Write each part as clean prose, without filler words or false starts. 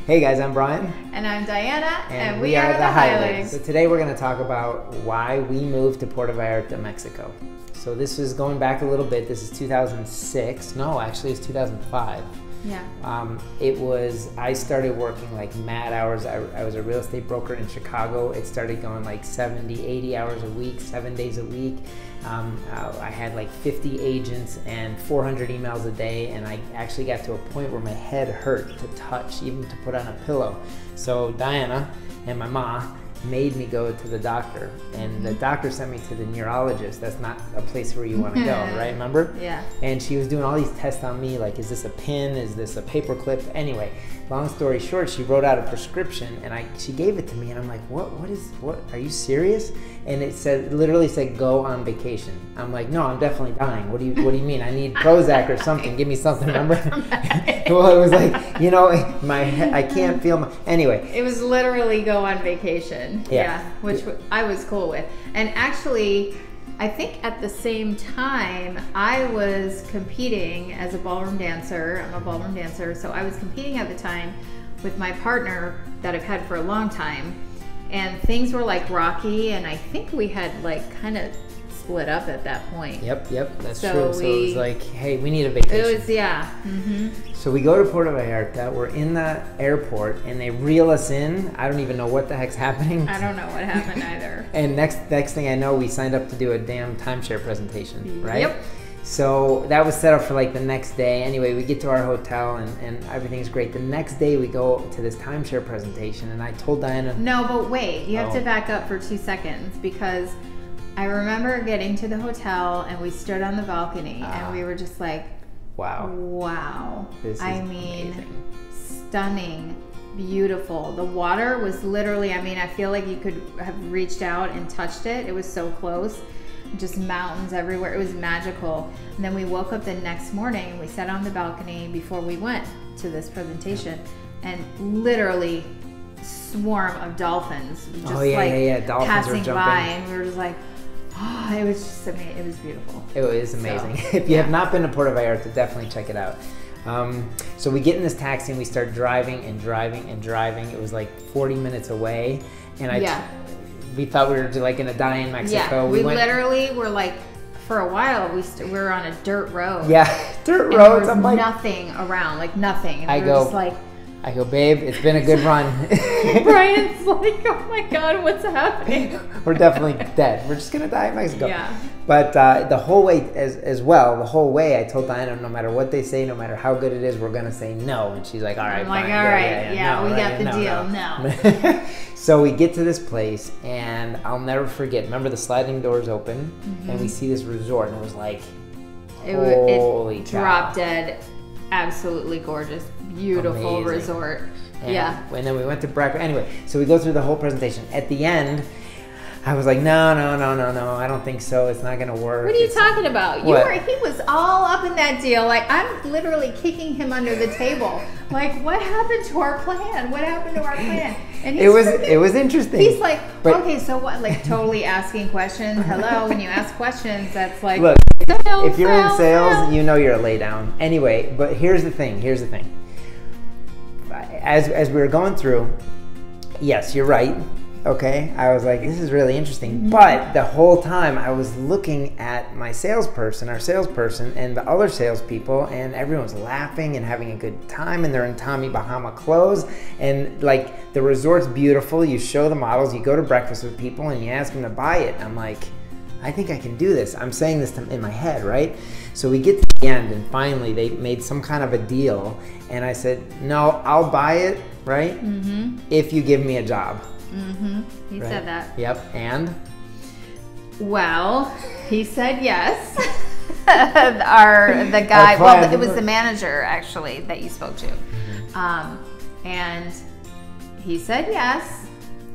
Hey guys, I'm Brian. And I'm Diana, and we are the Highlands. So today we're going to talk about why we moved to Puerto Vallarta, Mexico. So this is going back a little bit. This is 2006. No, actually it's 2005. Yeah. I started working like mad hours. I was a real estate broker in Chicago. It started going like 70, 80 hours a week, 7 days a week. I had like 50 agents and 400 emails a day, and I actually got to a point where my head hurt to touch, even to put on a pillow. So Diana and my mom made me go to the doctor, and the doctor sent me to the neurologist. That's not a place where you want to go, right? Remember? Yeah. And she was doing all these tests on me, like, is this a pin? Is this a paper clip? Anyway, long story short, she wrote out a prescription, and she gave it to me, and I'm like, what, are you serious? And it literally said, go on vacation. I'm like, no, I'm definitely dying. What do you mean? I need Prozac or something. Give me something, remember? Well, it was like, you know, I can't feel my, anyway. It was literally go on vacation. Yeah. Which I was cool with. And actually, I think at the same time, I was competing as a ballroom dancer. I'm a ballroom dancer, so I was competing at the time with my partner that I've had for a long time. And things were like rocky, and I think we had like kind of split up at that point. Yep, that's true. So it was like, hey, we need a vacation. It was, yeah. Mm-hmm. So we go to Puerto Vallarta, we're in the airport, and they reel us in. I don't even know what the heck's happening. I don't know what happened either. And next thing I know, we signed up to do a damn timeshare presentation, right? Yep. So that was set up for like the next day. Anyway, we get to our hotel and everything's great. The next day we go to this timeshare presentation, and I told Diana. No, but wait, you have to back up for 2 seconds, because I remember getting to the hotel and we stood on the balcony and we were just like, wow. This is amazing. Stunning, beautiful. The water was literally, I feel like you could have reached out and touched it. It was so close. Just mountains everywhere. It was magical. And then we woke up the next morning and we sat on the balcony before we went to this presentation, and literally swarm of dolphins just Dolphins passing were by, and we were just like, oh, it was just amazing. It was beautiful. It was amazing. If you have not been to Puerto Vallarta, definitely check it out. So we get in this taxi and we start driving and driving and driving. It was like 40 minutes away, and we thought we were like gonna die in Mexico. Yeah, we literally were like, for a while we were on a dirt road. Yeah, dirt roads. I'm like, nothing around, like nothing. And we were just like, I go, babe, it's been a good run. Brian's like, oh my God, what's happening? We're definitely dead. We're just gonna die in Mexico. Yeah. But the whole way, the whole way, I told Diana, no matter what they say, no matter how good it is, we're gonna say no. And she's like, all right, I'm like, fine. all right, we got the deal. No. So we get to this place, and I'll never forget. Remember, the sliding doors open, and we see this resort, and it was like, holy cow. Drop dead, absolutely gorgeous, beautiful amazing resort. And then we went to breakfast. Anyway, so we go through the whole presentation. At the end, I was like, no, I don't think so. It's not gonna work. What are you talking about? He was all up in that deal. Like, I'm literally kicking him under the table. Like, what happened to our plan? What happened to our plan? And it was interesting. He's like, okay, so what? Like, totally asking questions. Hello, when you ask questions, that's like, look, if you're in sales, you know you're a lay down. Anyway, but here's the thing. As we were going through, yes, you're right. Okay, I was like, this is really interesting. But the whole time I was looking at my salesperson, our salesperson, and the other salespeople, and everyone's laughing and having a good time, and they're in Tommy Bahama clothes, and like the resort's beautiful. You show the models, you go to breakfast with people, and you ask them to buy it. I'm like, I think I can do this. I'm saying this in my head, right? So we get to the end, and finally they made some kind of a deal, and I said, no, I'll buy it, right? If you give me a job. He said that. Yep. And? Well, he said yes. The guy, it was the manager actually that you spoke to. And he said yes.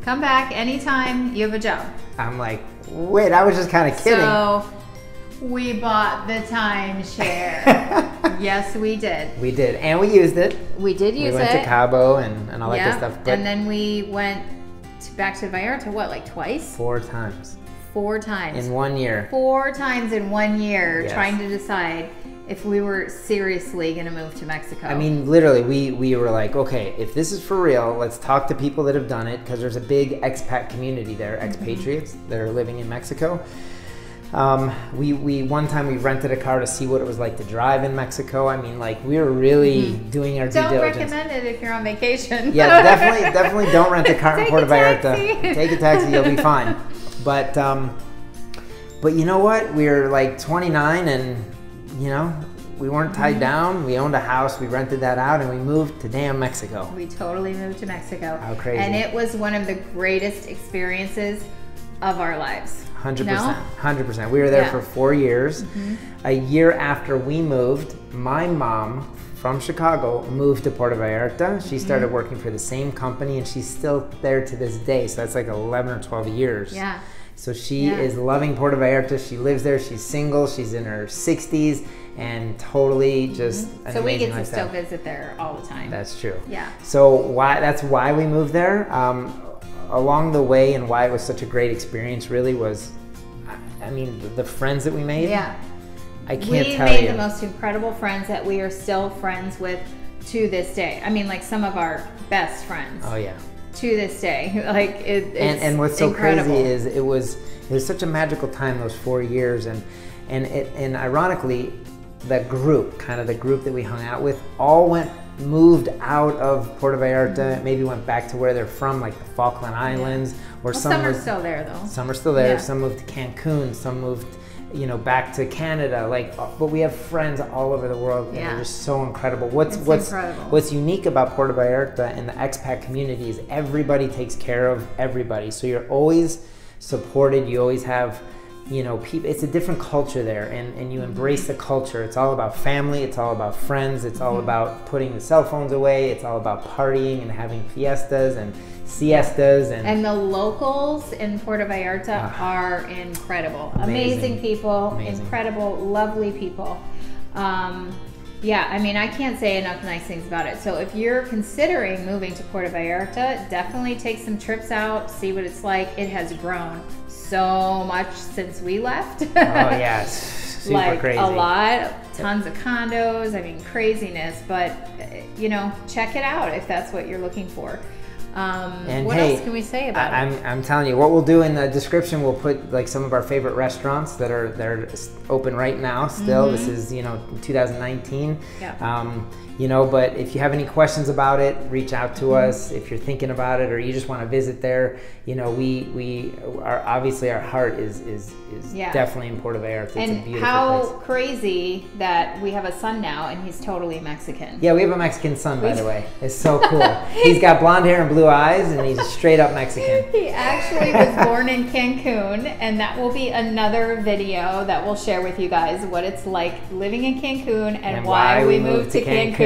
Come back anytime you have a job. I'm like, wait, I was just kind of kidding. So we bought the timeshare. Yes, we did. We did, and we used it. We did use it. We went to Cabo and all that good stuff. But and then we went back to Vallarta, what, like twice? 4 times. 4 times. In 1 year. 4 times in 1 year, yes. Trying to decide. if we were seriously going to move to Mexico. I mean, literally, we were like, okay, if this is for real, let's talk to people that have done it, because there's a big expat community there, expatriates that are living in Mexico. One time we rented a car to see what it was like to drive in Mexico. I mean, like, we were really doing our due diligence. Don't recommend it if you're on vacation. Yeah, definitely don't rent a car in Puerto Vallarta. Take a taxi, you'll be fine. But you know what? We were like 29 and, you know, we weren't tied down. We owned a house. We rented that out and we moved to damn Mexico. We totally moved to Mexico. How crazy. And it was one of the greatest experiences of our lives. 100%. No? 100%. We were there for 4 years. A year after we moved, my mom from Chicago moved to Puerto Vallarta. She started working for the same company and she's still there to this day. So that's like 11 or 12 years. Yeah. So she is loving Puerto Vallarta. She lives there. She's single. She's in her 60s and totally just an So we amazing get to lifestyle. still visit there all the time. That's true. Yeah. So that's why we moved there. Along the way, and why it was such a great experience really was, I mean, the friends that we made. Yeah. I can't we tell made you. the most incredible friends that we are still friends with to this day. I mean, like some of our best friends. Oh yeah. To this day, like it's and what's so incredible. crazy is it was such a magical time, those 4 years, and ironically, the group that we hung out with all moved out of Puerto Vallarta, maybe went back to where they're from, like the Falkland Islands, or some are still there though. Some are still there. Yeah. Some moved to Cancun. Some moved, you know, back to Canada. Like, but we have friends all over the world, and they're just so incredible. What's incredible. What's unique about Puerto Vallarta and the expat community is everybody takes care of everybody. So you're always supported. You always have, you know, people. It's a different culture there, and you embrace the culture. It's all about family. It's all about friends. It's all about putting the cell phones away. It's all about partying and having fiestas and siestas and the locals in Puerto Vallarta are incredible. Amazing people, incredible, lovely people. Yeah, I mean, I can't say enough nice things about it. So if you're considering moving to Puerto Vallarta, definitely take some trips out, see what it's like. It has grown so much since we left. Oh yeah, super like crazy. A lot, tons of condos, I mean craziness, but you know, check it out if that's what you're looking for. And what hey, else can we say about it? I'm telling you, what we'll do in the description, we'll put like some of our favorite restaurants they're open right now still. This is, you know, 2019. Yeah. You know, but if you have any questions about it, reach out to us. If you're thinking about it or you just want to visit there, you know, we are obviously, our heart is definitely in Puerto Vallarta. It's a beautiful how place. Crazy that we have a son now and he's totally Mexican. Yeah, we have a Mexican son, by the way. It's so cool. He's got blonde hair and blue eyes, and he's straight up Mexican. He actually was born in Cancun, and that will be another video that we'll share with you guys what it's like living in Cancun and why we moved to Cancun.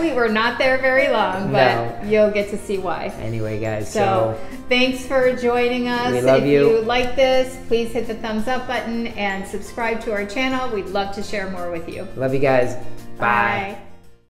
We were not there very long, but you'll get to see why. Anyway, guys, so thanks for joining us. We love you. If you like this, please hit the thumbs up button and subscribe to our channel. We'd love to share more with you. Love you guys. Bye.